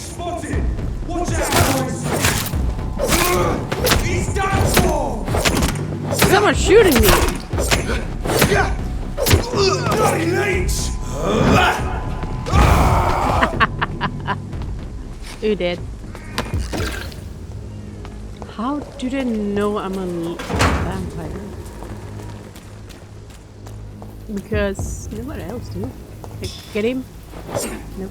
spotted! Watch out, boys! He's done for! Someone's shooting me! Bloody leech! Who did? How do they know I'm a vampire? Because nobody else do. Like, get him? Nope.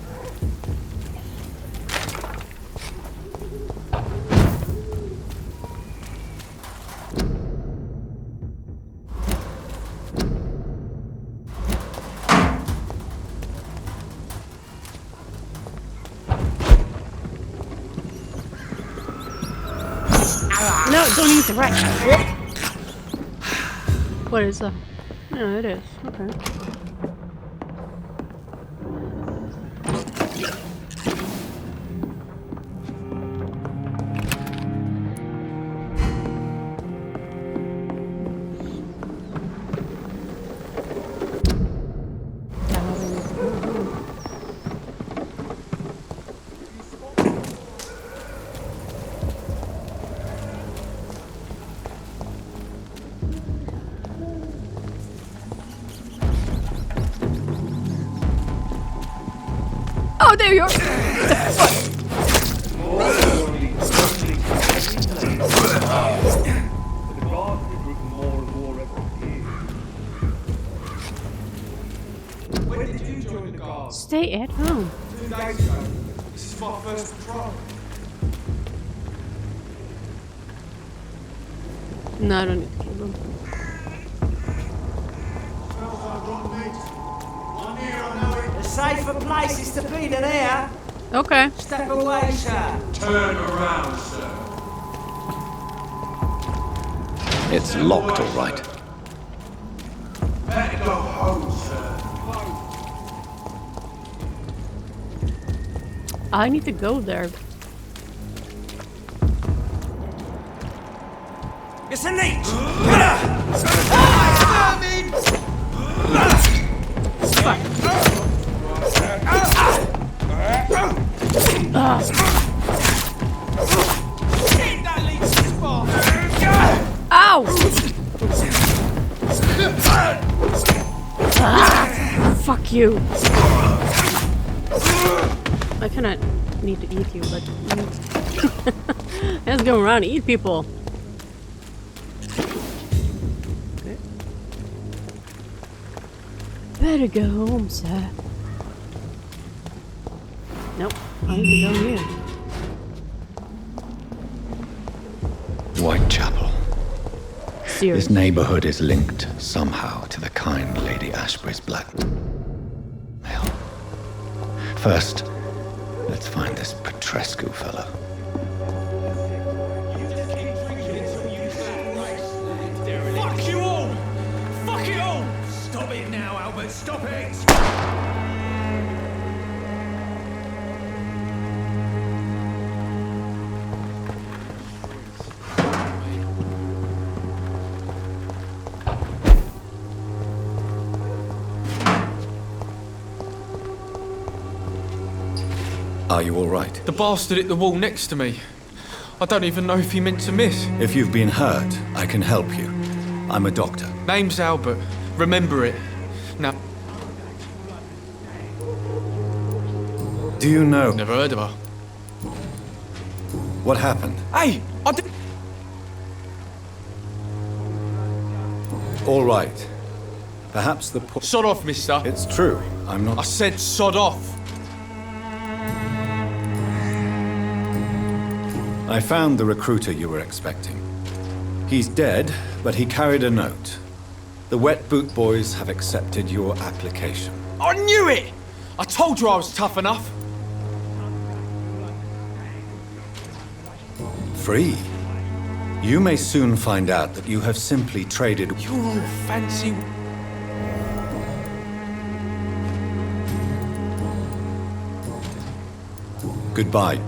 No, don't eat the rat. What is that? No, it is. Okay. Oh, there you are! When did you join the guard? Stay at home. 2 days ago. This is my first patrol. No, I don't need to kill them. Smells like rotten meat. I'm here, I know it. A safer places to be than here. Okay. Step away, sir. Turn around, sir. It's locked, all right. Better go home, sir. I need to go there. It's a leech. Ow! Fuck you. I kinda need to eat you, but let's go around and eat people. Okay. Better go home, sir. Nope, I need to go here. Whitechapel. Seriously. This neighborhood is linked somehow to the kind Lady Ashbury's blackmail. First, let's find this Petrescu fellow. Fuck you all! Fuck it all! Stop it now, Albert, stop it! Are you all right? The bastard hit the wall next to me. I don't even know if he meant to miss. If you've been hurt, I can help you. I'm a doctor. Name's Albert. Remember it. Now, Do you know never heard of her. what happened? Hey, I did. All right. Perhaps the Sod off, mister. It's true. I'm I not... said sod off. I found the recruiter you were expecting. He's dead, but he carried a note. The Wet Boot Boys have accepted your application. I knew it! I told you I was tough enough. Free? You may soon find out that you have simply traded... You're all fancy. Goodbye.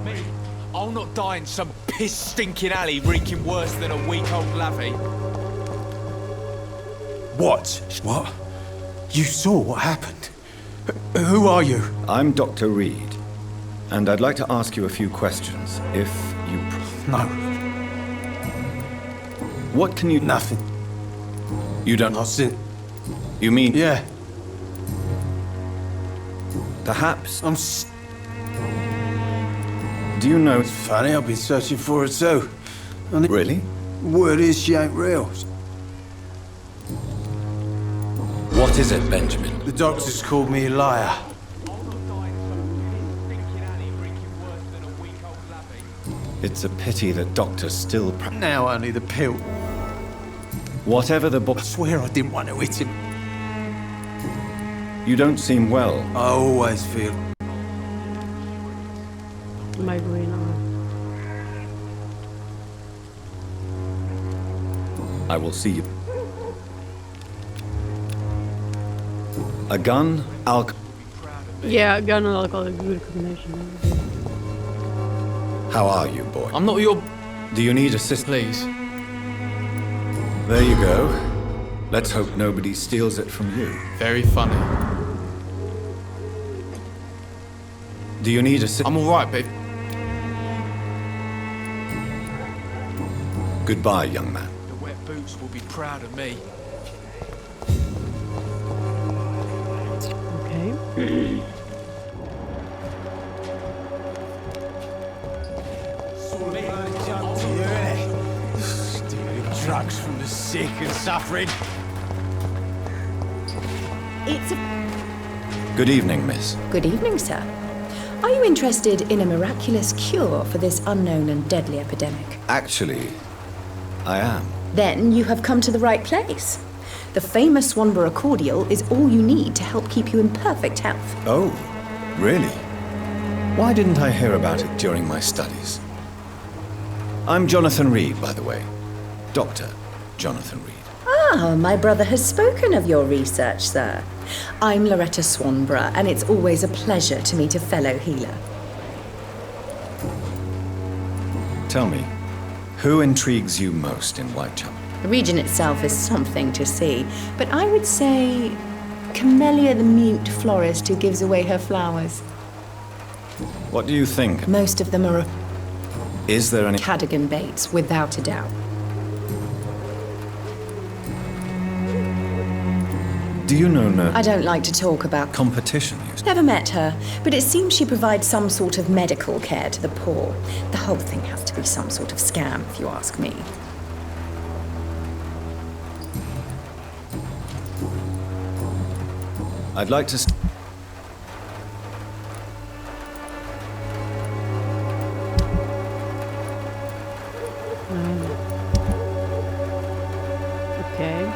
I'll not die in some piss-stinking alley reeking worse than a week-old lavvy. What? You saw what happened? Who are you? I'm Dr. Reed. And I'd like to ask you a few questions, if you... No, What can you... nothing. You don't... Nothing. You mean... Yeah, Perhaps... I'm Do you know... funny, I've been searching for her too. And the Really? word is she ain't real. What is it, Benjamin? The doctors called me a liar. It's a pity that doctors still... Now only the pill. Whatever the book... I swear I didn't want to hit him. You don't seem well. I always feel. Maybe not. I will see you. A gun, alcohol... Yeah, gun and alcohol is a good combination. How are you, boy? I'm not your... Do you need assistance? Please. There you go. Let's hope nobody steals it from you. Very funny. Do you need assistance? I'm alright, babe. Goodbye, young man. The wet boots will be proud of me. Okay. Drugs from the sick and suffering. It's a Good evening, miss. good evening, sir. Are you interested in a miraculous cure for this unknown and deadly epidemic? Actually, I am. Then you have come to the right place. The famous Swanborough cordial is all you need to help keep you in perfect health. Oh, really? Why didn't I hear about it during my studies? I'm Jonathan Reed, by the way. Dr. Jonathan Reed. Ah, my brother has spoken of your research, sir. I'm Loretta Swanborough, and it's always a pleasure to meet a fellow healer. Tell me, who intrigues you most in Whitechapel? The region itself is something to see, but I would say Camellia the mute florist who gives away her flowers. What do you think? Most of them are Is there any... Cadogan baits, without a doubt. Do you know no I don't like to talk about competition you... Never met her, but it seems she provides some sort of medical care to the poor. The whole thing has to be some sort of scam, if you ask me. I'd like to... Okay.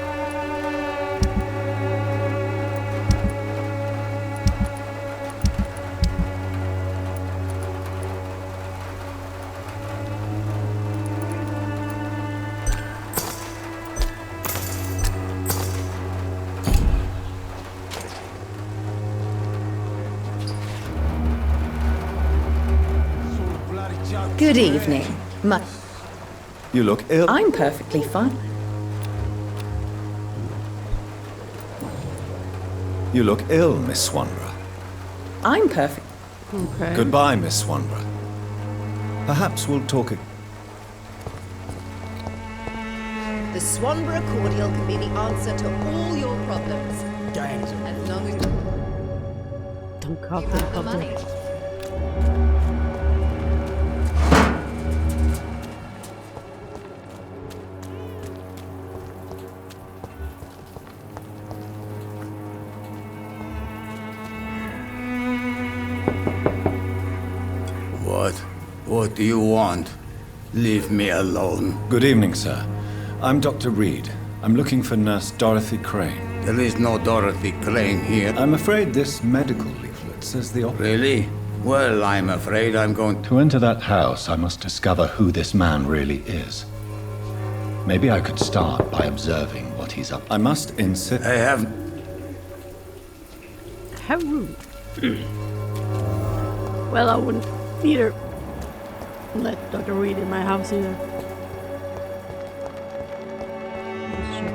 Good evening. You look ill. I'm perfectly fine. You look ill, Miss Swanborough. I'm perfect. Okay. Goodbye, Miss Swanborough. Perhaps we'll talk... The Swanborough cordial can be the answer to all your problems. As long as Don't cough, you don't have the cough. money. What do you want? Leave me alone. Good evening, sir. I'm Dr. Reed. I'm looking for Nurse Dorothy Crane. There is no Dorothy Crane here. I'm afraid this medical leaflet says the opposite. Really? Well, I'm afraid I'm going to... To enter that house, I must discover who this man really is. Maybe I could start by observing what he's up. I must insist... I have... How rude. Well, I wouldn't either let Dr. Reed in my house either. Let's check.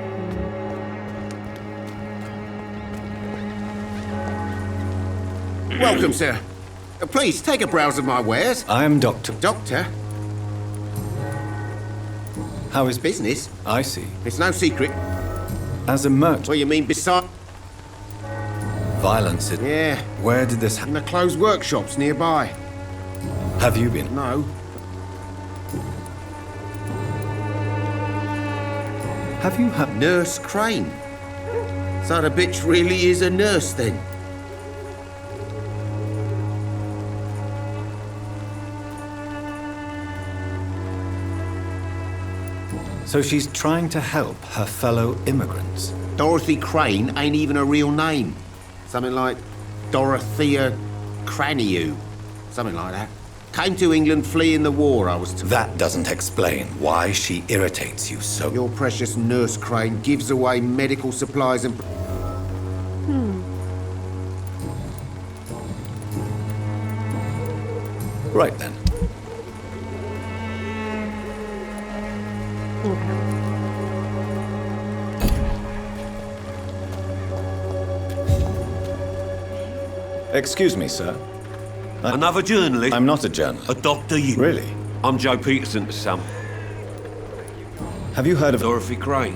Welcome, sir. Please, take a browse of my wares. I am Doctor. Doctor, How is business? I see. It's no secret. As a merchant, What you mean beside? violence. Yeah, Where did this in happen? the closed workshops nearby. Have you been? No. Have you had? Nurse Crane. So the bitch really is a nurse then? So she's trying to help her fellow immigrants. Dorothy Crane ain't even a real name. Something like Dorothea Craniu. Something like that. Came to England fleeing the war, I was told. That doesn't explain why she irritates you so. Your precious Nurse Crane gives away medical supplies and... Right then. Excuse me, sir. Another journalist? I'm not a journalist. A doctor, you? Really? I'm Joe Peterson's son. Have you heard of... Dorothy Crane.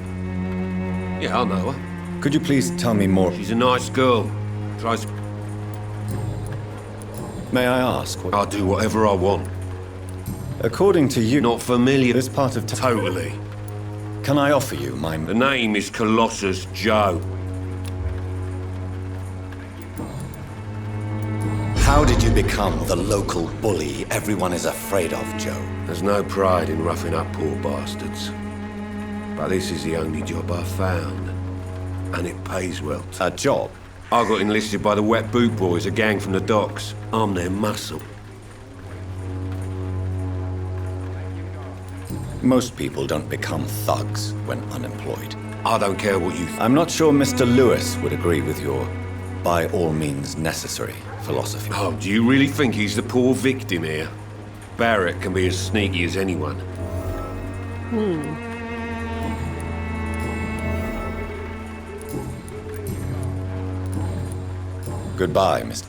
Yeah, I know her. Could you please tell me more? She's a nice girl. Tries... May I ask what... I'll do whatever I want. According to you... Not familiar. This part of... Totally. Can I offer you my... The name is Colossus Joe. How did you become the local bully everyone is afraid of, Joe? There's no pride in roughing up poor bastards. But this is the only job I've found. And it pays well. A job? I got enlisted by the Wet Boot Boys, a gang from the docks. I'm their muscle. Most people don't become thugs when unemployed. I don't care what you think. I'm not sure Mr. Lewis would agree with your by all means necessary philosophy. Oh, do you really think he's the poor victim here? Barrett can be as sneaky as anyone. Goodbye, Mr.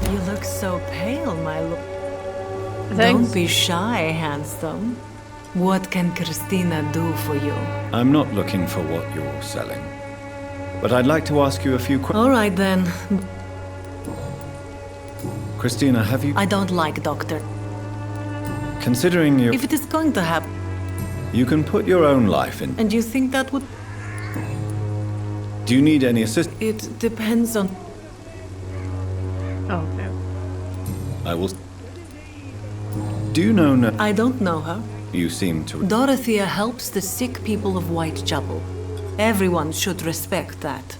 You look so pale, my lord. Thanks. Don't be shy, handsome. What can Christina do for you? I'm not looking for what you're selling. But I'd like to ask you a few questions. All right, then. Christina, have you... I don't like doctor. Considering you... If it is going to happen, You can put your own life in... and you think that would... Do you need any assistance? It depends on... Oh, no. I will... Do you know... I don't know her. You seem to... Dorothea helps the sick people of Whitechapel. Everyone should respect that.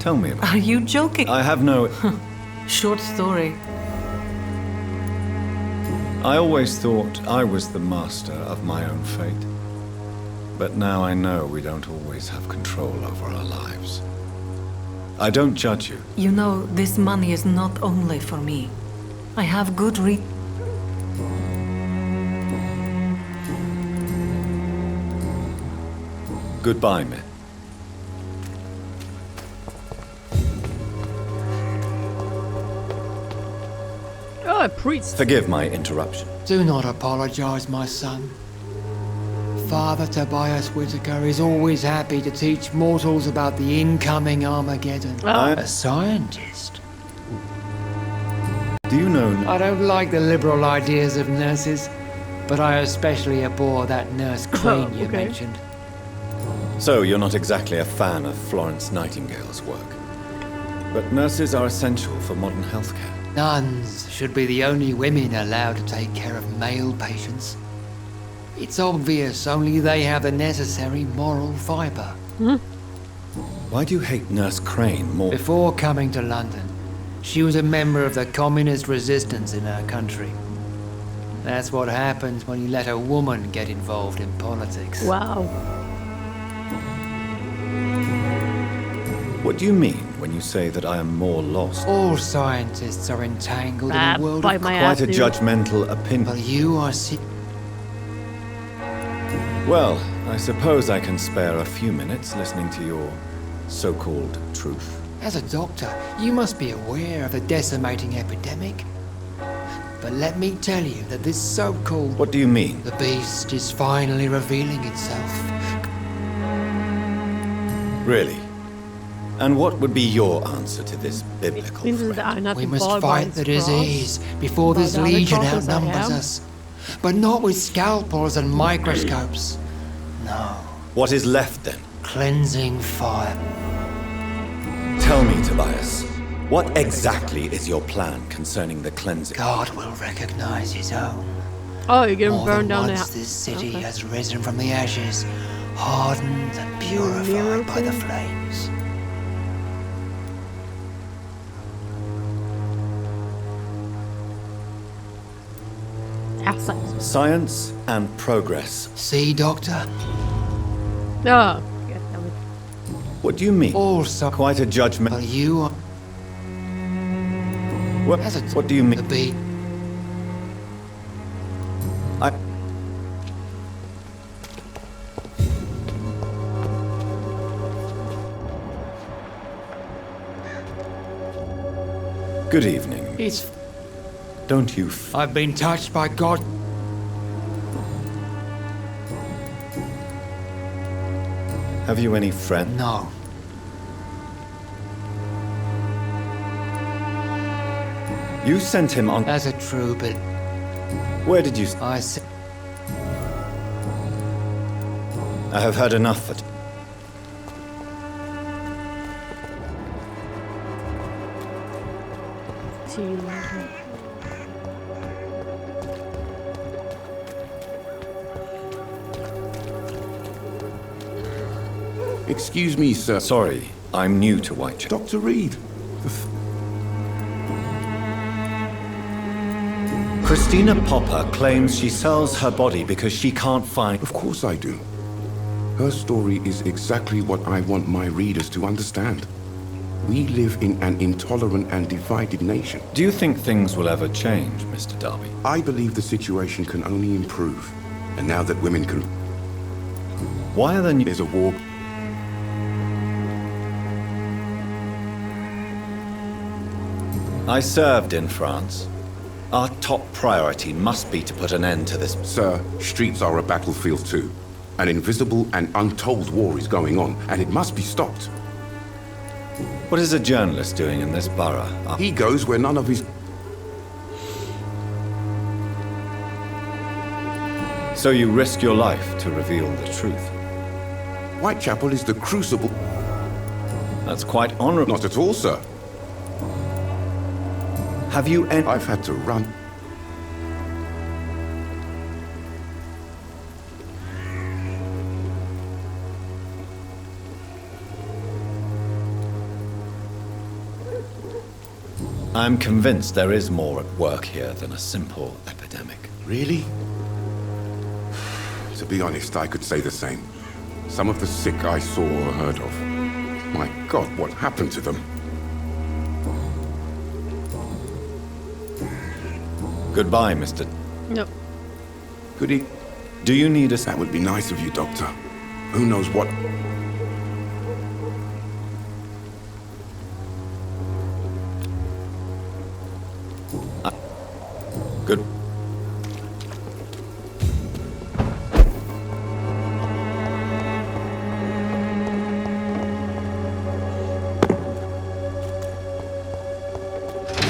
Tell me about... Are you joking? I have no... Short story. I always thought I was the master of my own fate. But now I know we don't always have control over our lives. I don't judge you. You know, this money is not only for me. I have good Goodbye, Miss. Oh, a priest. Forgive my interruption. Do not apologize, my son. Father Tobias Whitaker is always happy to teach mortals about the incoming Armageddon. A scientist. Do you know... I don't like the liberal ideas of nurses, but I especially abhor that nurse Crane you okay. mentioned. So, you're not exactly a fan of Florence Nightingale's work. But nurses are essential for modern healthcare. Nuns should be the only women allowed to take care of male patients. It's obvious only they have the necessary moral fiber. Why do you hate Nurse Crane more? Before coming to London, she was a member of the communist resistance in her country. That's what happens when you let a woman get involved in politics. Wow. What do you mean when you say that I am more lost? All scientists are entangled in a world bite of... my Quite ass, a dude. judgmental opinion. Well, you are... Well, I suppose I can spare a few minutes listening to your so-called truth. As a doctor, you must be aware of the decimating epidemic. But let me tell you that this so-called... What do you mean? The beast is finally revealing itself. Really? And what would be your answer to this biblical threat? We must fight the disease before this legion outnumbers us. But not with scalpels and microscopes. No. What is left then? Cleansing fire. Tell me, Tobias, what exactly is your plan concerning the cleansing? God will recognize his own. Oh, you're gonna More burn than down the once house. this city has risen from the ashes, hardened and purified by the flames. Assets. Science and progress. See, Doctor? Oh, God damn it. What do you mean? Also, Quite a judgment. well, you are... What do you mean? I... Good evening. It's... Don't you I've been touched by God. have you any friend? No. You sent him on... As a true, but... Where did you... I said... I have heard enough for... Excuse me, sir. Sorry, I'm new to Whitechapel. Dr. Reed. Christina Popper claims she sells her body because she can't find... Of course I do. Her story is exactly what I want my readers to understand. We live in an intolerant and divided nation. Do you think things will ever change, Mr. Darby? I believe the situation can only improve. And now that women can... Why are there... There's a war... I served in France. Our top priority must be to put an end to this... Sir, streets are a battlefield too. An invisible and untold war is going on, and it must be stopped. What is a journalist doing in this borough? He goes where none of his... So you risk your life to reveal the truth? Whitechapel is the crucible... That's quite honorable. Not at all, sir. Have you any... I've had to run. I'm convinced there is more at work here than a simple epidemic. Really? To be honest, I could say the same. Some of the sick I saw or heard of. My God, what happened to them? Goodbye, Mr. Nope. Could he... Do you need us? That would be nice of you, Doctor. Who knows what... Good.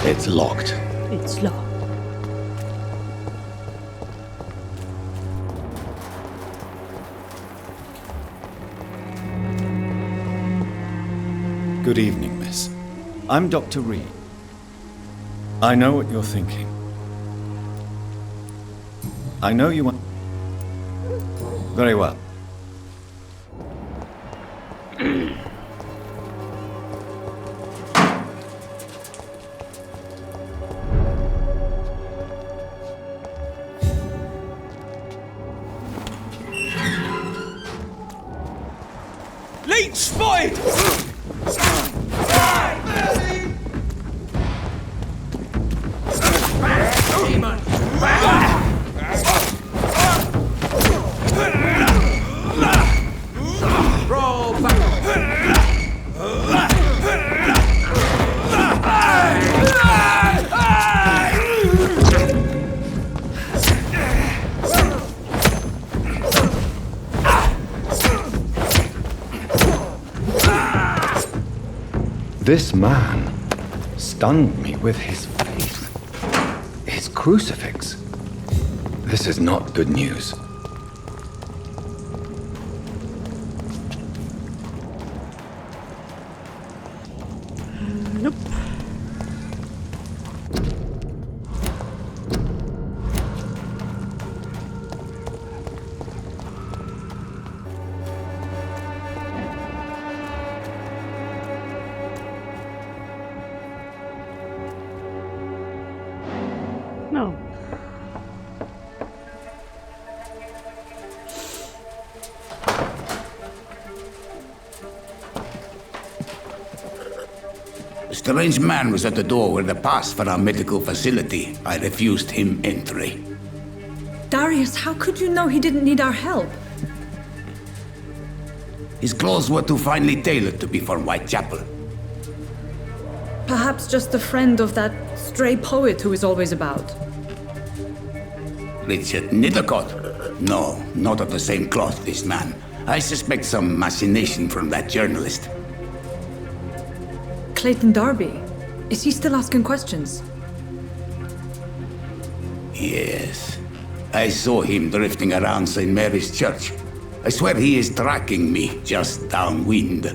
It's locked. It's locked. Good evening, miss. I'm Dr. Reed. I know what you're thinking. I know you want... Very well. Leech spotted! This man stunned me with his faith. His crucifix. This is not good news. Nope. No. A strange man was at the door with a pass for our medical facility. I refused him entry. Darius, how could you know he didn't need our help? His clothes were too finely tailored to be for Whitechapel. Perhaps just a friend of that stray poet who is always about. Richard Nethercott? No, not of the same cloth, this man. I suspect some machination from that journalist. Clayton Darby. Is he still asking questions? Yes. I saw him drifting around St. Mary's Church. I swear he is tracking me just downwind.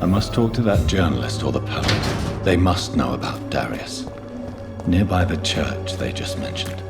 I must talk to that journalist or the poet. They must know about Darius. Nearby the church they just mentioned.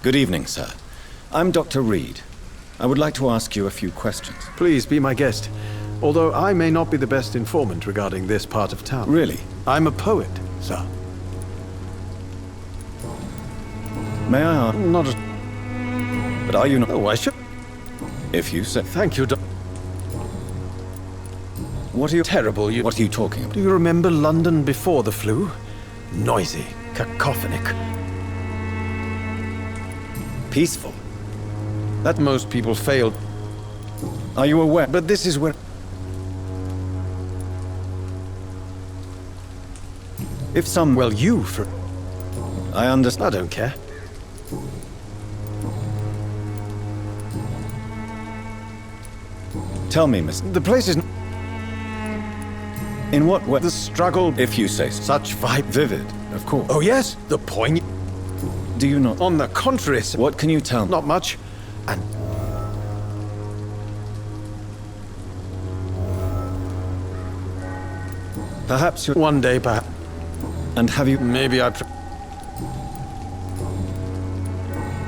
Good evening, sir. I'm Dr. Reed. I would like to ask you a few questions. Please be my guest. Although I may not be the best informant regarding this part of town. Really? I'm a poet, sir. May I ask? Not But are you not? Oh, I should. If you say. Thank you, What are you? Terrible, you. What are you talking about? Do you remember London before the flu? Noisy, cacophonic. Peaceful. That most people failed. Are you aware? But this is where... If some... Well, you, for... I understand. I don't care. Tell me, miss. The place is... In what way? The struggle... If you say so. Such vibe... Vivid, of course. Oh, yes? The poignant... Do you not? On the contrary, sir. What can you tell me? Not much. And... Perhaps you... One day, perhaps. And have you... Maybe I...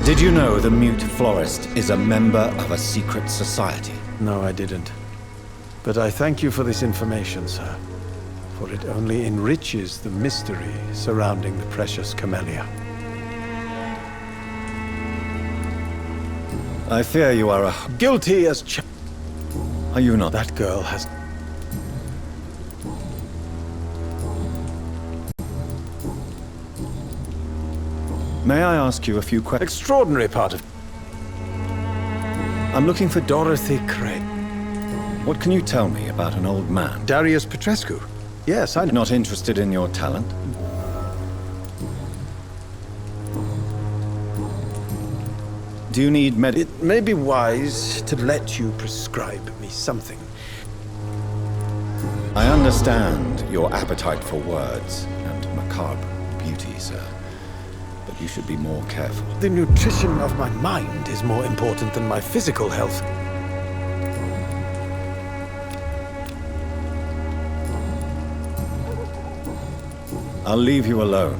Did you know the mute florist is a member of a secret society? No, I didn't. But I thank you for this information, sir. For it only enriches the mystery surrounding the precious camellia. I fear you are a... Guilty as Are you not? That girl has... May I ask you a few questions? Extraordinary part of... I'm looking for Dorothy Craig. What can you tell me about an old man? Darius Petrescu. Yes, I'm not interested in your talent. Do you need med... It may be wise to let you prescribe me something. I understand your appetite for words and macabre beauty, sir. But you should be more careful. The nutrition of my mind is more important than my physical health. I'll leave you alone.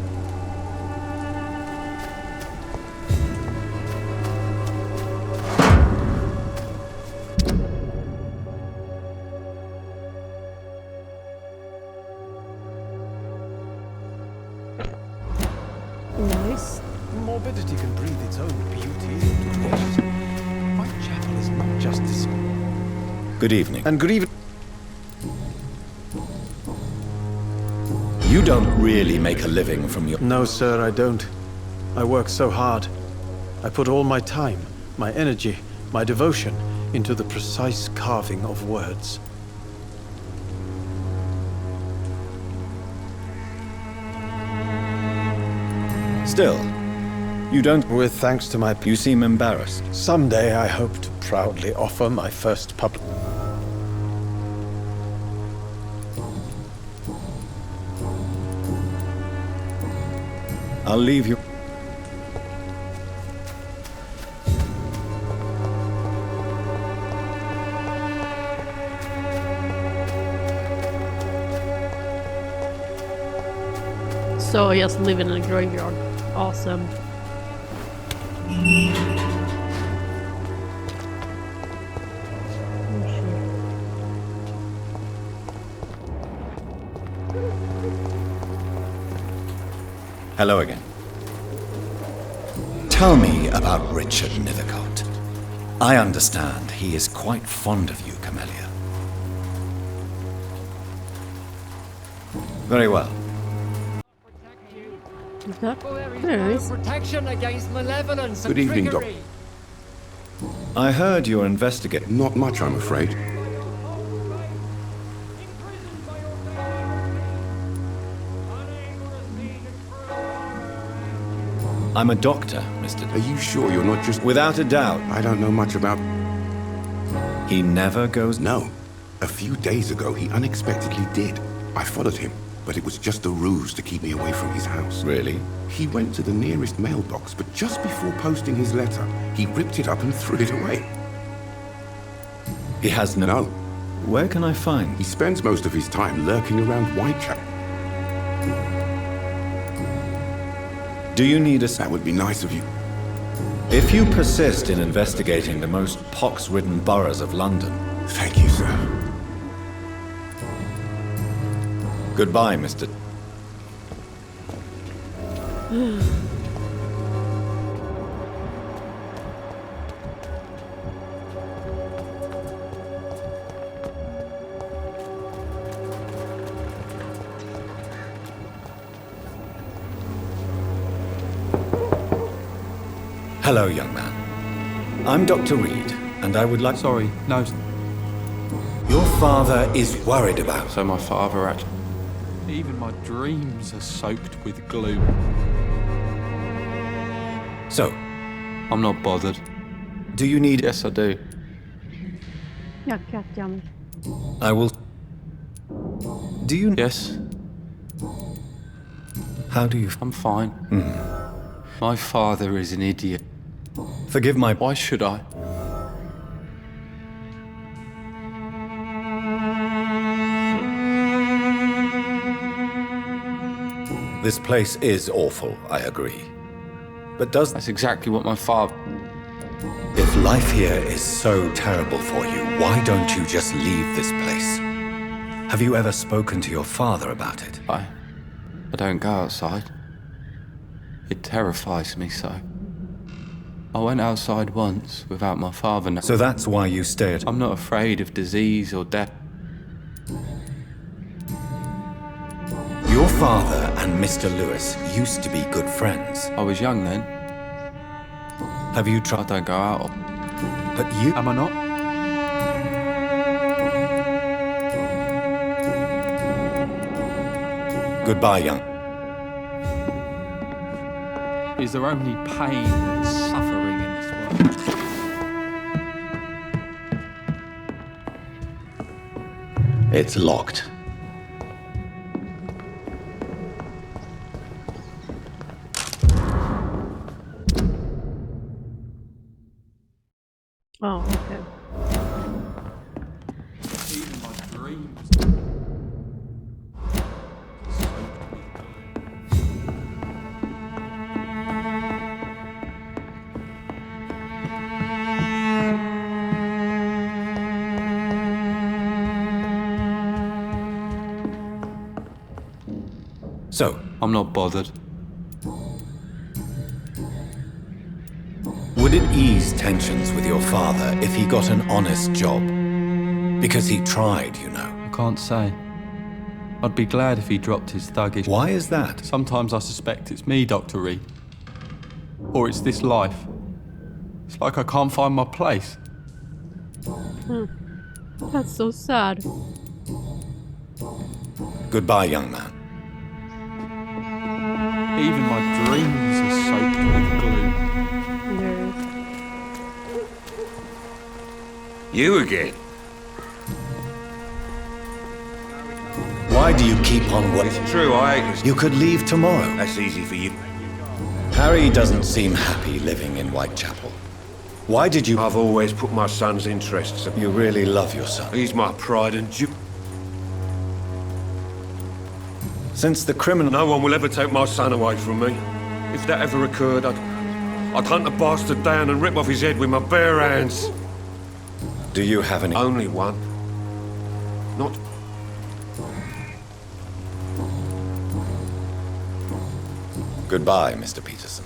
Nice. Morbidity can breathe its own beauty into walls. Whitechapel is not just this. Good evening. And good evening. You don't really make a living from your... No, sir, I don't. I work so hard. I put all my time, my energy, my devotion into the precise carving of words. Still, you don't... With thanks to my... You seem embarrassed. Someday I hope to proudly offer my first public... I'll leave you... So just living in a graveyard. Awesome. Hello again. Tell me about Richard Nethercott. I understand he is quite fond of you, Camellia. Very well. There is. Protection against malevolence and Good evening, trickery. I heard you're investigating. Not much, I'm afraid. I'm a doctor, Mr. Are you sure you're not just... Without a doubt. I don't know much about... He never goes... No. A few days ago, he unexpectedly did. I followed him, but it was just a ruse to keep me away from his house. Really? He went to the nearest mailbox, but just before posting his letter, he ripped it up and threw it away. He has no... No. Where can I find... He spends most of his time lurking around Whitechapel. Do you need a... That would be nice of you. If you persist in investigating the most pox-ridden boroughs of London... Thank you, sir. Goodbye, Mr. Hello, young man. I'm Dr. Reed, and I would like... Sorry, no. Your father is worried about... So my father actually... Even my dreams are soaked with gloom. So? I'm not bothered. Do you need... Yes, I do. I will... Do you... Yes. How do you... I'm fine. My father is an idiot. Forgive my... Why should I? This place is awful, I agree. But does... That's exactly what my father... If life here is so terrible for you, why don't you just leave this place? Have you ever spoken to your father about it? I don't go outside. It terrifies me so. I went outside once without my father knowing. So that's why you stay at... I'm not afraid of disease or death. Your father and Mr. Lewis used to be good friends. I was young then. Have you tried... I don't go out. But you... Am I not? Goodbye, young. Is there only pain and suffering in this world? It's locked. Oh, okay. Even my dreams. So, I'm not bothered. would it ease tensions with your father if he got an honest job? Because he tried, you know. I can't say. I'd be glad if he dropped his thuggish... Why is that? Sometimes I suspect it's me, Dr. Reed. Or it's this life. It's like I can't find my place. That's so sad. Goodbye, young man. Even my dreams are soaked with glue. You again? Why do you keep on working? It's true, I hate this. You could leave tomorrow. That's easy for you. Harry doesn't seem happy living in Whitechapel. Why did you... I've always put my son's interests above. You really love your son. He's my pride and joy. Since the criminal... No one will ever take my son away from me. If that ever occurred, I'd hunt the bastard down and rip off his head with my bare hands. Do you have any... Only one. Not... Goodbye, Mr. Peterson.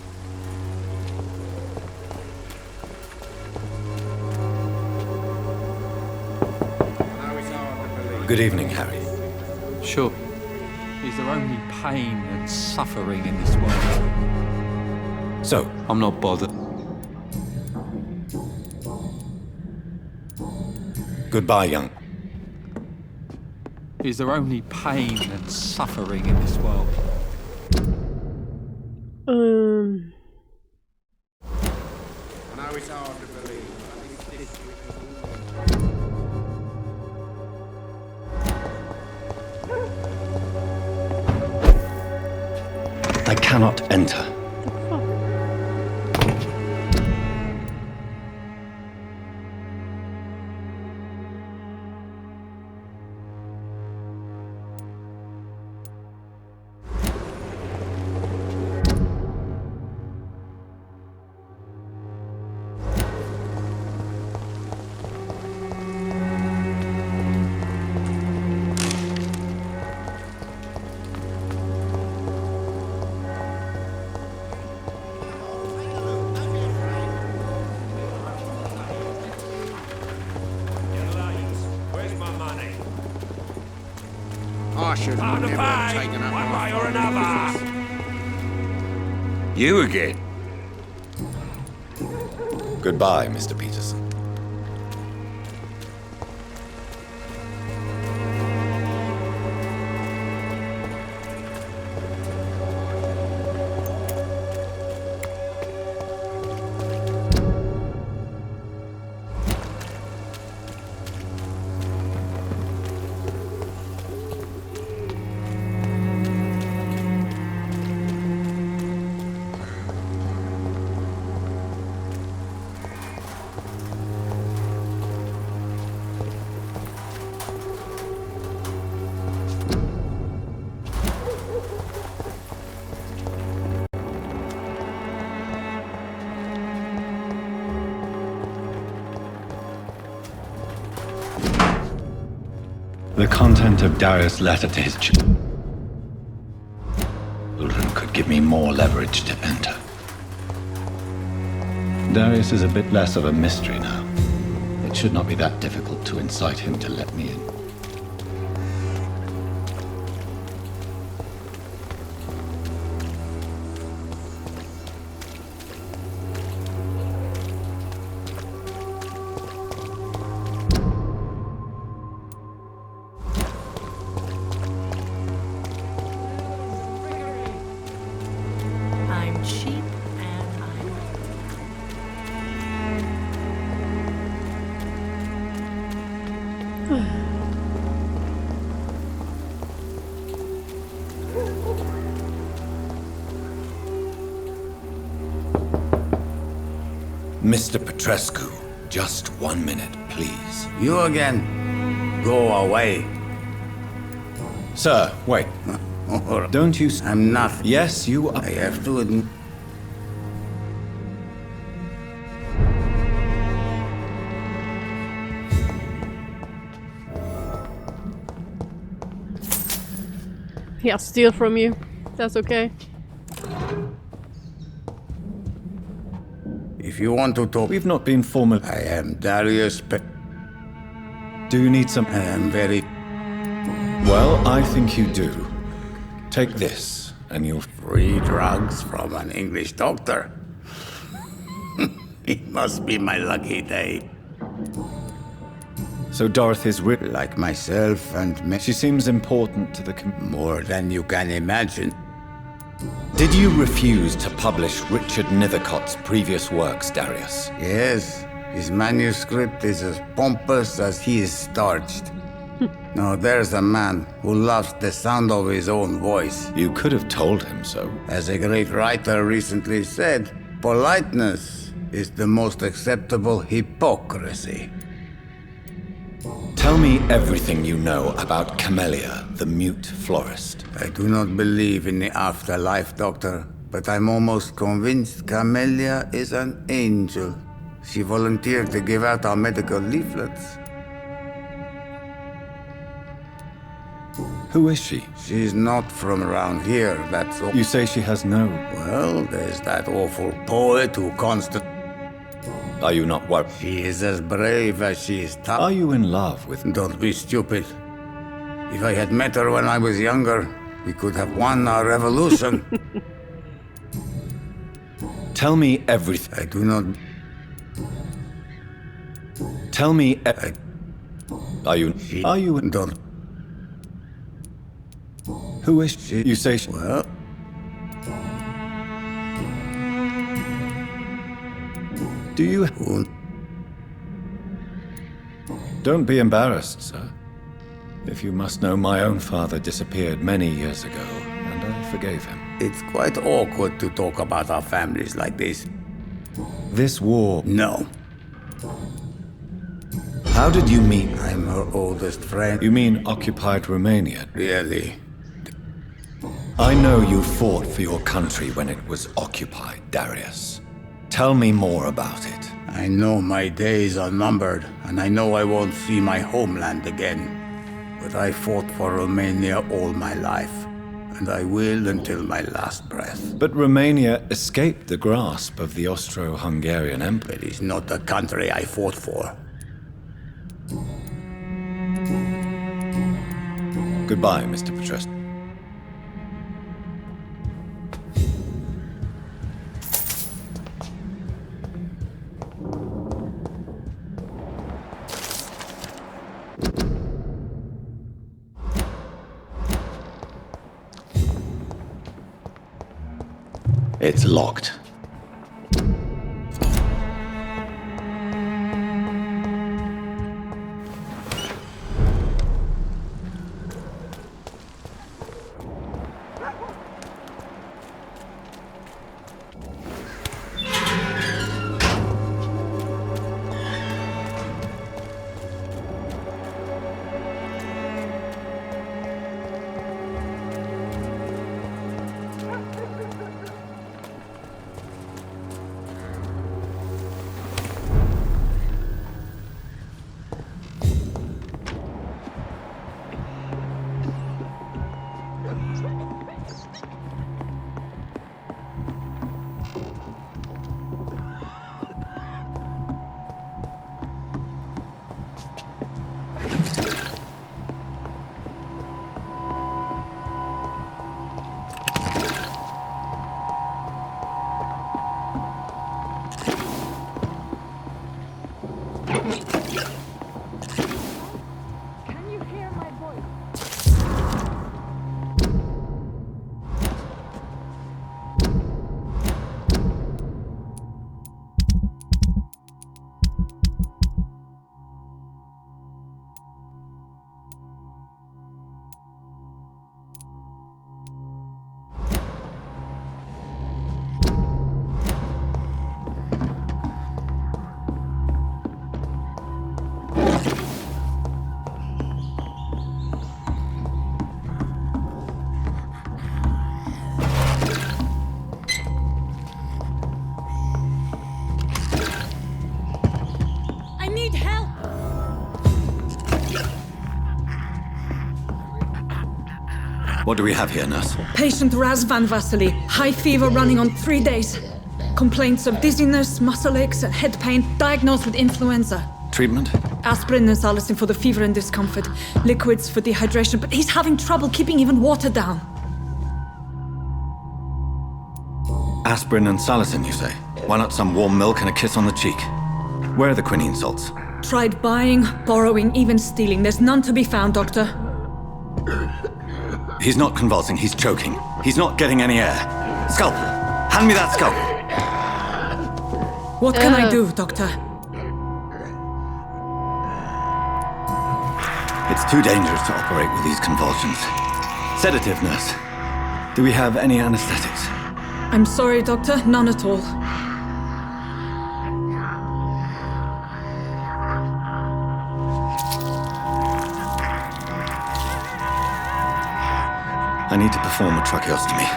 Good evening, Harry. Sure. Is there only pain and suffering in this world? So, I'm not bothered. Goodbye, young. Is there only pain and suffering in this world? I know it's hard to believe. I cannot enter. I should have never taken up one my way or another. You again? Goodbye, Mr. Peterson. The content of Darius' letter to his children could give me more leverage to enter. Darius is a bit less of a mystery now. It should not be that difficult to incite him to let me in. Mr. Petrescu, just 1 minute, please. You again. Go away. Sir, wait. Don't you... I'm not. Yes, you are... I have to admit... Yeah, I'll steal from you. That's okay. If you want to talk... We've not been formal. I am Darius Do you need some... I am very... Well, I think you do. Take this, and you'll... Free drugs from an English doctor. It must be my lucky day. So Dorothy's written... Like myself and me... She seems important to the... More than you can imagine. Did you refuse to publish Richard Nethercott's previous works, Darius? Yes. His manuscript is as pompous as he is starched. Now there's a man who loves the sound of his own voice. You could have told him so. As a great writer recently said, politeness is the most acceptable hypocrisy. Tell me everything you know about Camellia, the mute florist. I do not believe in the afterlife, Doctor, but I'm almost convinced Camellia is an angel. She volunteered to give out our medical leaflets. Who is she? She's not from around here, that's all. You say she has no... Well, there's that awful poet who constantly... Are you not worried? She is as brave as she is tough. Are you in love with... Don't be stupid. If I had met her when I was younger, we could have won our revolution. Tell me everything. I do not... Tell me... Are you... Are you... Don't... Who is she? You say she... Well... Do you... Don't be embarrassed, sir. If you must know, my own father disappeared many years ago, and I forgave him. It's quite awkward to talk about our families like this. This war... No. How did you meet... I'm her oldest friend. You mean occupied Romania? Really? I know you fought for your country when it was occupied, Darius. Tell me more about it. I know my days are numbered, and I know I won't see my homeland again. But I fought for Romania all my life, and I will until my last breath. But Romania escaped the grasp of the Austro-Hungarian Empire. It is not the country I fought for. Goodbye, Mr. Petrescu. It's locked. What do we have here, nurse? Patient Raz Van Vasily, high fever running on 3 days. Complaints of dizziness, muscle aches, and head pain, diagnosed with influenza. Treatment? Aspirin and salicin for the fever and discomfort. Liquids for dehydration, but he's having trouble keeping even water down. Aspirin and salicin, you say? Why not some warm milk and a kiss on the cheek? Where are the quinine salts? Tried buying, borrowing, even stealing. There's none to be found, Doctor. He's not convulsing, he's choking. He's not getting any air. Scalpel! Hand me that scalpel! What can I do, Doctor? It's too dangerous to operate with these convulsions. Sedative, nurse. Do we have any anesthetics? I'm sorry, Doctor. None at all. I need to perform a tracheostomy.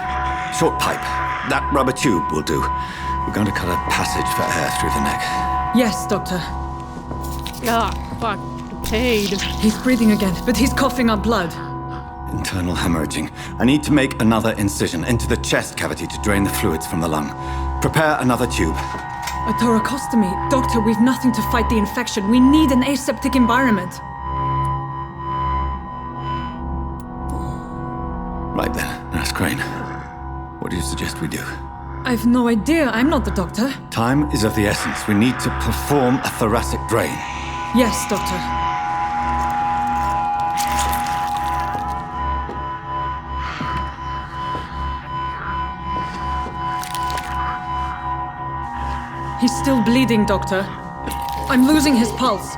Short pipe. That rubber tube will do. We're going to cut a passage for air through the neck. Yes, Doctor. Ah, fuck. Pain. He's breathing again, but he's coughing up blood. Internal hemorrhaging. I need to make another incision into the chest cavity to drain the fluids from the lung. Prepare another tube. A thoracostomy. Doctor, we've nothing to fight the infection. We need an aseptic environment. Right then, Nurse Crane. What do you suggest we do? I've no idea. I'm not the doctor. Time is of the essence. We need to perform a thoracic drain. Yes, Doctor. He's still bleeding, Doctor. I'm losing his pulse.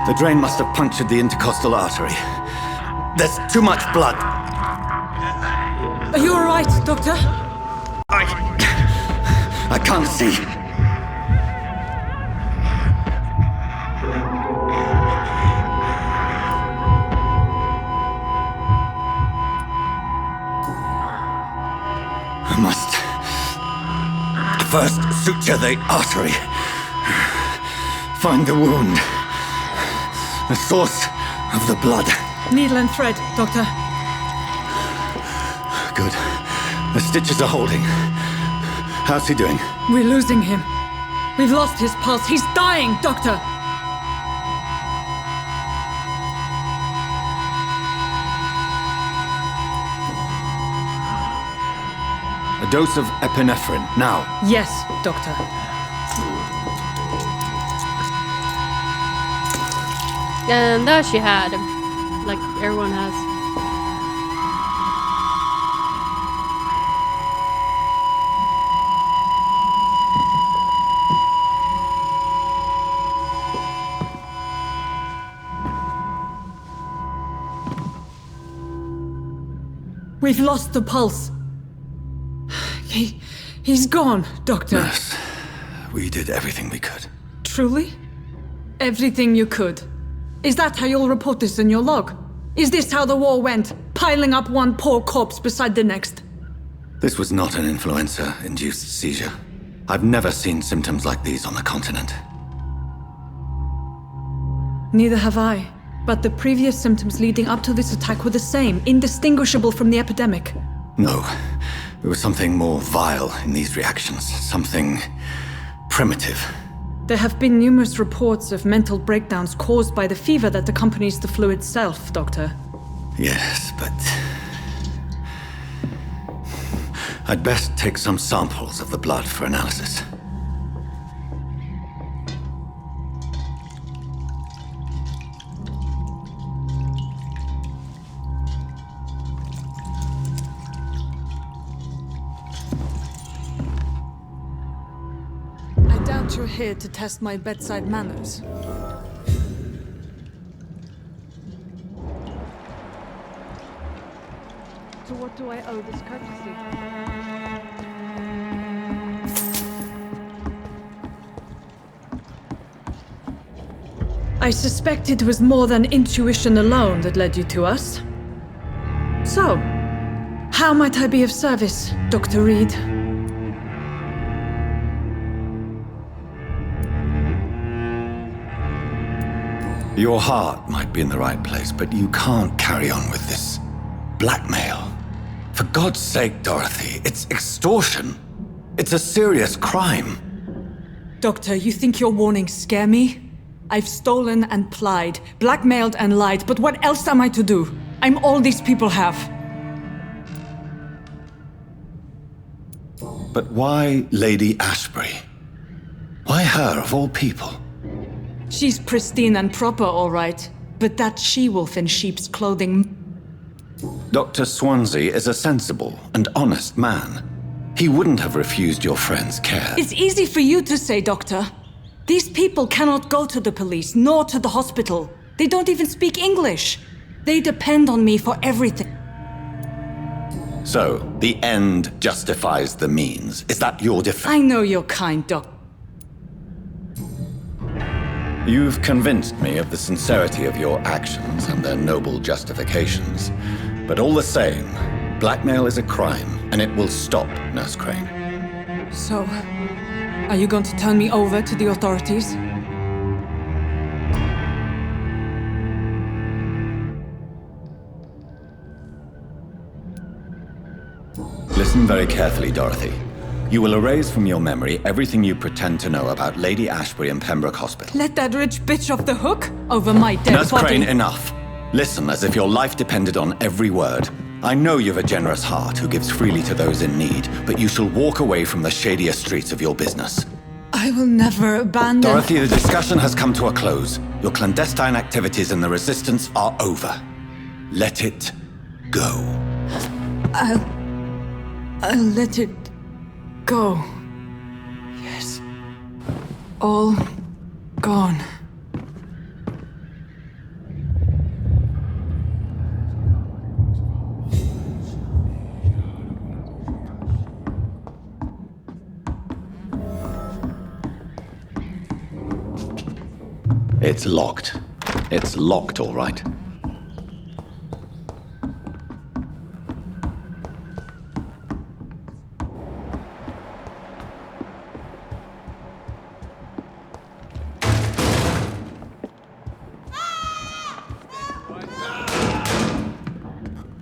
The drain must have punctured the intercostal artery. There's too much blood. Are you all right, Doctor? I can't see. I must first suture the artery. Find the wound. The source of the blood. Needle and thread, Doctor. Good. The stitches are holding. How's he doing? We're losing him. We've lost his pulse. He's dying, Doctor! A dose of epinephrine, now. Yes, Doctor. And there she had him. Like everyone has. We've lost the pulse. He's gone, Doctor. Nurse, we did everything we could. Truly? Everything you could? Is that how you'll report this in your log? Is this how the war went? Piling up one poor corpse beside the next? This was not an influenza-induced seizure. I've never seen symptoms like these on the continent. Neither have I. But the previous symptoms leading up to this attack were the same, indistinguishable from the epidemic. No. There was something more vile in these reactions. Something primitive. There have been numerous reports of mental breakdowns caused by the fever that accompanies the flu itself, Doctor. Yes, but I'd best take some samples of the blood for analysis. I doubt you're here to test my bedside manners. To what do I owe this courtesy? I suspect it was more than intuition alone that led you to us. So, how might I be of service, Dr. Reed? Your heart might be in the right place, but you can't carry on with this. Blackmail. For God's sake, Dorothy, it's extortion. It's a serious crime. Doctor, you think your warnings scare me? I've stolen and plied, blackmailed and lied, but what else am I to do? I'm all these people have. But why Lady Ashbury? Why her, of all people? She's pristine and proper, all right. But that she-wolf in sheep's clothing... Dr. Swansea is a sensible and honest man. He wouldn't have refused your friend's care. It's easy for you to say, Doctor. These people cannot go to the police, nor to the hospital. They don't even speak English. They depend on me for everything. So, the end justifies the means. Is that your defense? I know you're kind, Doc. You've convinced me of the sincerity of your actions and their noble justifications. But all the same, blackmail is a crime, and it will stop, Nurse Crane. So, are you going to turn me over to the authorities? Listen very carefully, Dorothy. You will erase from your memory everything you pretend to know about Lady Ashbury and Pembroke Hospital. Let that rich bitch off the hook over my dead Nurse body. Crane, enough. Listen as if your life depended on every word. I know you've a generous heart who gives freely to those in need, but you shall walk away from the shadier streets of your business. I will never abandon... Dorothy, the discussion has come to a close. Your clandestine activities in the Resistance are over. Let it go. I'll let it go. Yes. All gone. It's locked. It's locked, all right.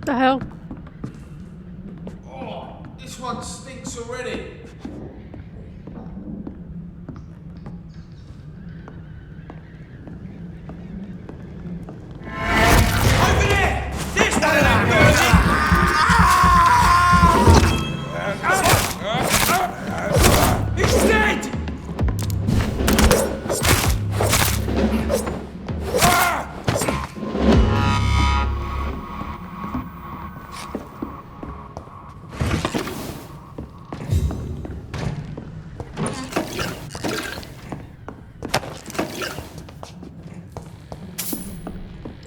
The hell? Oh, this one stinks already.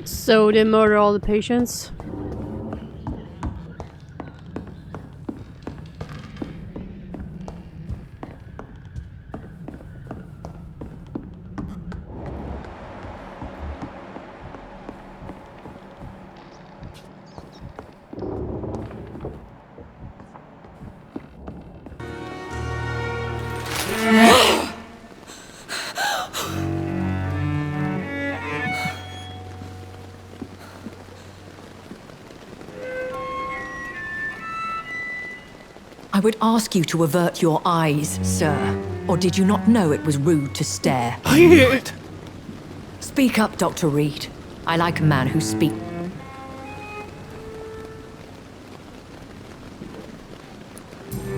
So they murder all the patients? I would ask you to avert your eyes, sir. Or did you not know it was rude to stare? I knew it. Speak up, Dr. Reed. I like a man who speaks.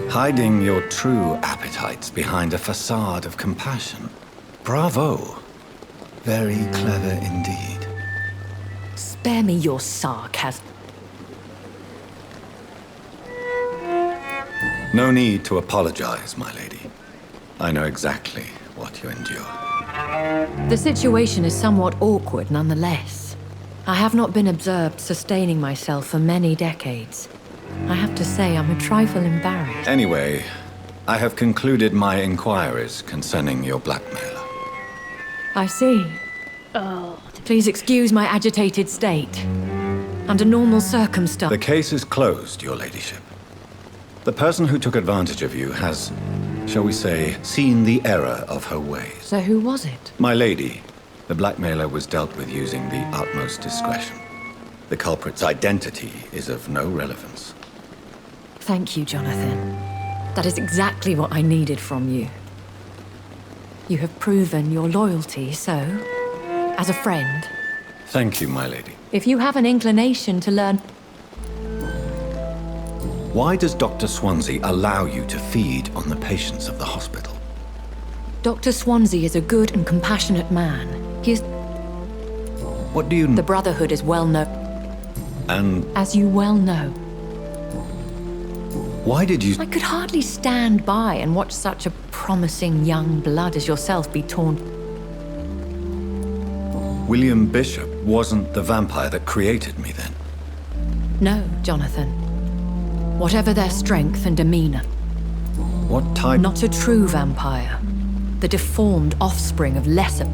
Hiding your true appetites behind a facade of compassion. Bravo. Very clever indeed. Spare me your sarcasm. No need to apologize, my lady. I know exactly what you endure. The situation is somewhat awkward nonetheless. I have not been observed sustaining myself for many decades. I have to say I'm a trifle embarrassed. Anyway, I have concluded my inquiries concerning your blackmailer. I see. Oh. Please excuse my agitated state. Under normal circumstances... The case is closed, your ladyship. The person who took advantage of you has, shall we say, seen the error of her ways. So who was it? My lady, the blackmailer was dealt with using the utmost discretion. The culprit's identity is of no relevance. Thank you, Jonathan. That is exactly what I needed from you. You have proven your loyalty, so, as a friend... Thank you, my lady. If you have an inclination to learn... Why does Dr. Swansea allow you to feed on the patients of the hospital? Dr. Swansea is a good and compassionate man. He is... What do you... The Brotherhood is well known. And... As you well know. Why did you... I could hardly stand by and watch such a promising young blood as yourself be torn. William Bishop wasn't the vampire that created me then? No, Jonathan. Whatever their strength and demeanor. What type... Not a true vampire. The deformed offspring of lesser...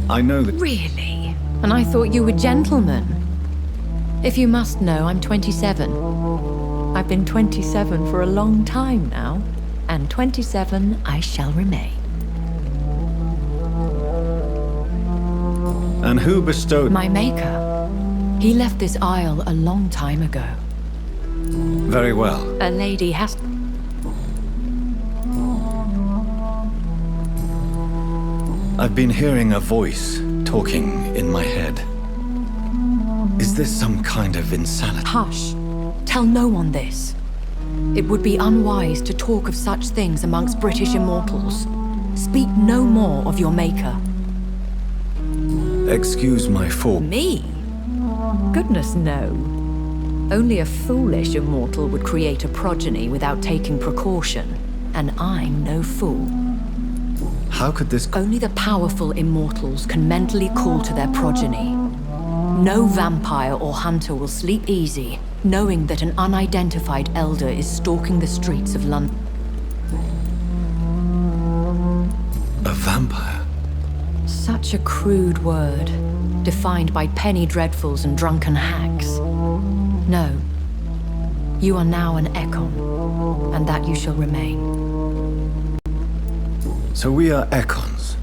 I know that... Really? And I thought you were gentlemen. If you must know, I'm 27. I've been 27 for a long time now, and 27 I shall remain. And who bestowed... My maker. He left this isle a long time ago. Very well. A lady has... I've been hearing a voice talking in my head. Is this some kind of insanity? Hush. Tell no one this. It would be unwise to talk of such things amongst British immortals. Speak no more of your maker. Excuse my fault. Me? Goodness, no. Only a foolish immortal would create a progeny without taking precaution, and I'm no fool. How could this... Only the powerful immortals can mentally call to their progeny. No vampire or hunter will sleep easy, knowing that an unidentified elder is stalking the streets of London. A vampire? Such a crude word, defined by penny dreadfuls and drunken hacks. No. You are now an Ekon, and that you shall remain. So we are Ekons.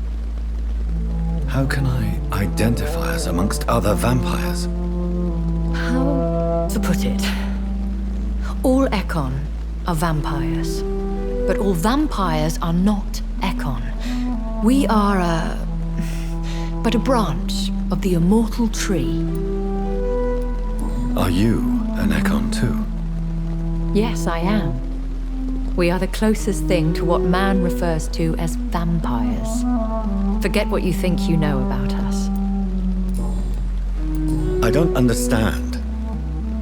How can I identify us amongst other vampires? How to put it? All Ekon are vampires, but all vampires are not Ekon. We are but a branch of the immortal tree. Are you an Ekon too? Yes, I am. We are the closest thing to what man refers to as vampires. Forget what you think you know about us. I don't understand.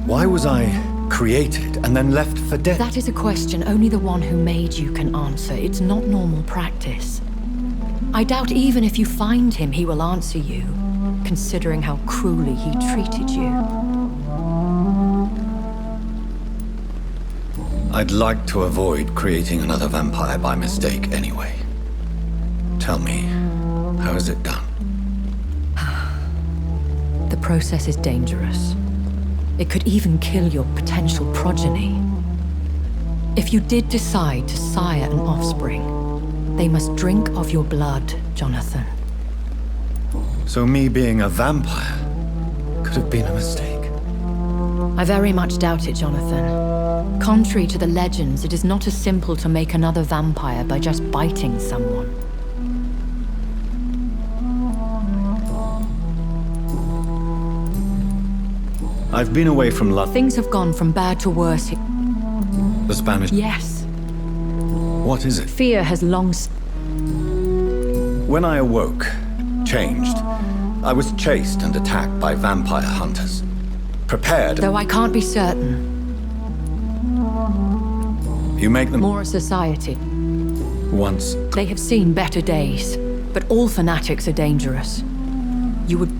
Why was I created and then left for dead? That is a question only the one who made you can answer. It's not normal practice. I doubt even if you find him, he will answer you, considering how cruelly he treated you. I'd like to avoid creating another vampire by mistake anyway. Tell me, how is it done? The process is dangerous. It could even kill your potential progeny. If you did decide to sire an offspring, they must drink of your blood, Jonathan. So me being a vampire could have been a mistake? I very much doubt it, Jonathan. Contrary to the legends, it is not as simple to make another vampire by just biting someone. I've been away from London. Things have gone from bad to worse. The Spanish... Yes. What is it? Fear has long... When I awoke, changed, I was chased and attacked by vampire hunters. Prepared... Though I can't be certain. You make them... More a society. Once... They have seen better days, but all fanatics are dangerous. You would...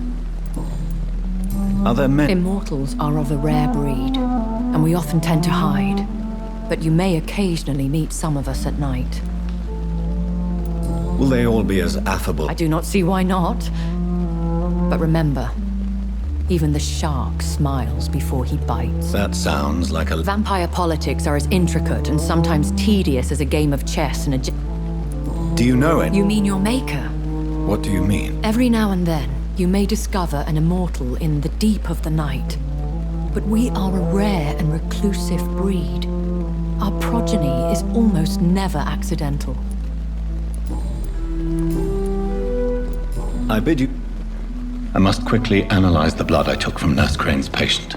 Are there men... Immortals are of a rare breed, and we often tend to hide. But you may occasionally meet some of us at night. Will they all be as affable? I do not see why not. But remember, even the shark smiles before he bites. That sounds like a... Vampire politics are as intricate and sometimes tedious as a game of chess and a... Do you know any? You mean your maker? What do you mean? Every now and then, You may discover an immortal in the deep of the night, but we are a rare and reclusive breed. Our progeny is almost never accidental. I bid you... I must quickly analyze the blood I took from Nurse Crane's patient.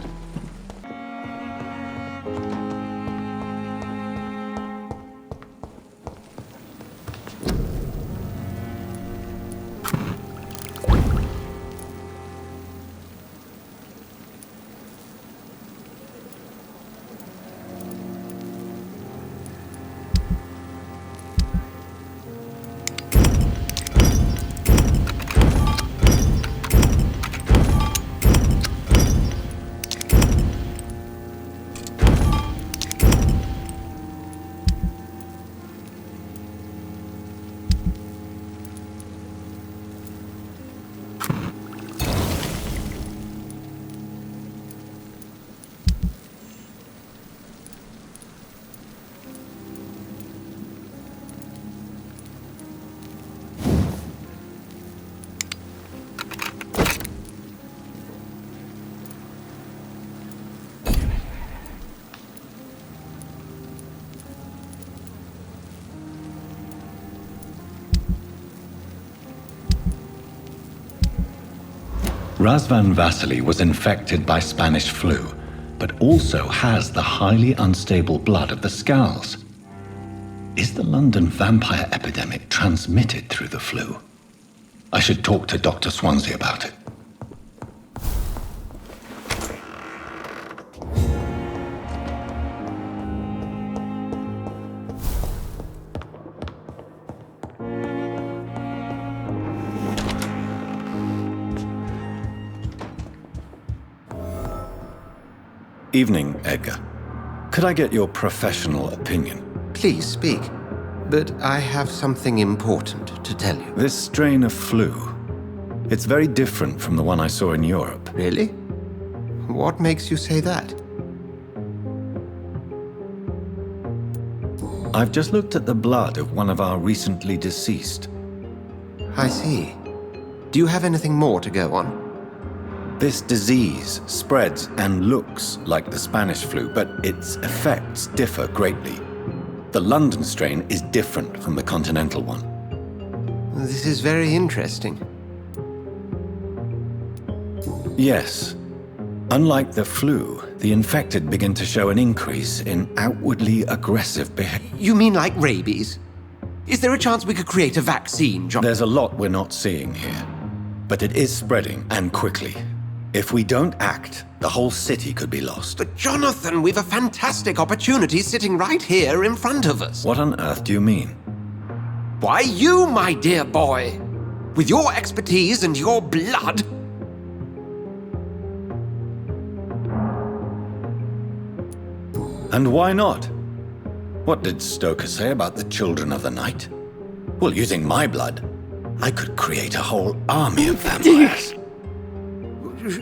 Razvan Vasily was infected by Spanish flu, but also has the highly unstable blood of the Scowls. Is the London vampire epidemic transmitted through the flu? I should talk to Dr. Swansea about it. Evening, Edgar. Could I get your professional opinion? Please speak. But I have something important to tell you. This strain of flu, it's very different from the one I saw in Europe. Really? What makes you say that? I've just looked at the blood of one of our recently deceased. I see. Do you have anything more to go on? This disease spreads and looks like the Spanish flu, but its effects differ greatly. The London strain is different from the continental one. This is very interesting. Yes. Unlike the flu, the infected begin to show an increase in outwardly aggressive behavior. You mean like rabies? Is there a chance we could create a vaccine, John? There's a lot we're not seeing here, but it is spreading, and quickly. If we don't act, the whole city could be lost. But Jonathan, we've a fantastic opportunity sitting right here in front of us. What on earth do you mean? Why, you, my dear boy, with your expertise and your blood. And why not? What did Stoker say about the Children of the Night? Well, using my blood, I could create a whole army of vampires.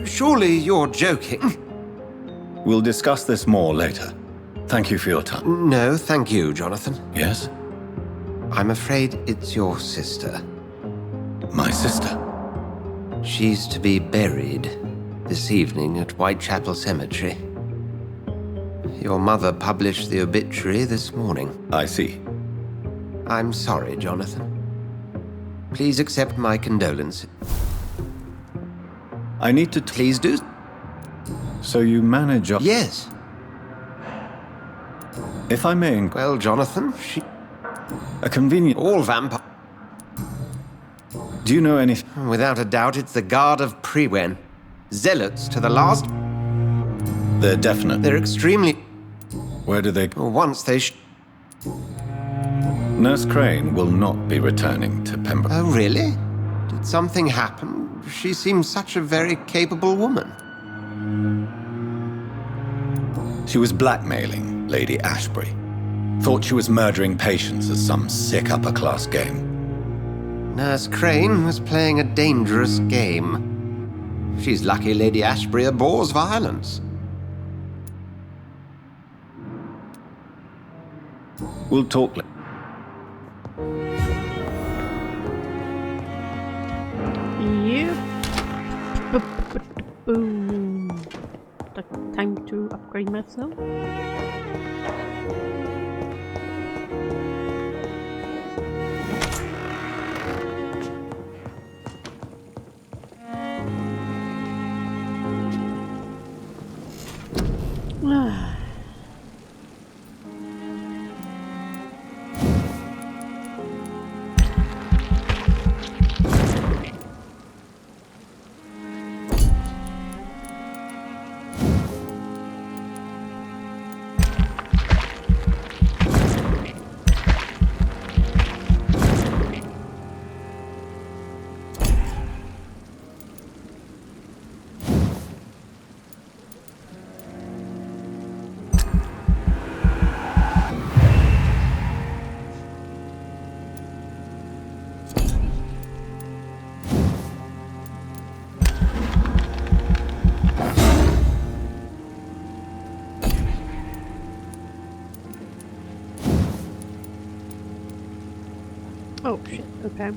Surely you're joking. We'll discuss this more later. Thank you for your time. No, thank you, Jonathan. Yes? I'm afraid it's your sister. My sister? She's to be buried this evening at Whitechapel Cemetery. Your mother published the obituary this morning. I see. I'm sorry, Jonathan. Please accept my condolences. I need to... Please do. So you manage... Yes. If I may... Well, Jonathan, a convenient... All vampire... Do you know anything? Without a doubt, it's the Guard of Prewen. Zealots to the last... They're definite. They're extremely... Where do they... Once they... Nurse Crane will not be returning to Pembroke. Oh, really? Did something happen? She seems such a very capable woman. She was blackmailing Lady Ashbury. Thought she was murdering patients as some sick upper-class game. Nurse Crane was playing a dangerous game. She's lucky Lady Ashbury abhors violence. We'll talk later. You. Boom. Time to upgrade myself. Oh shit, okay.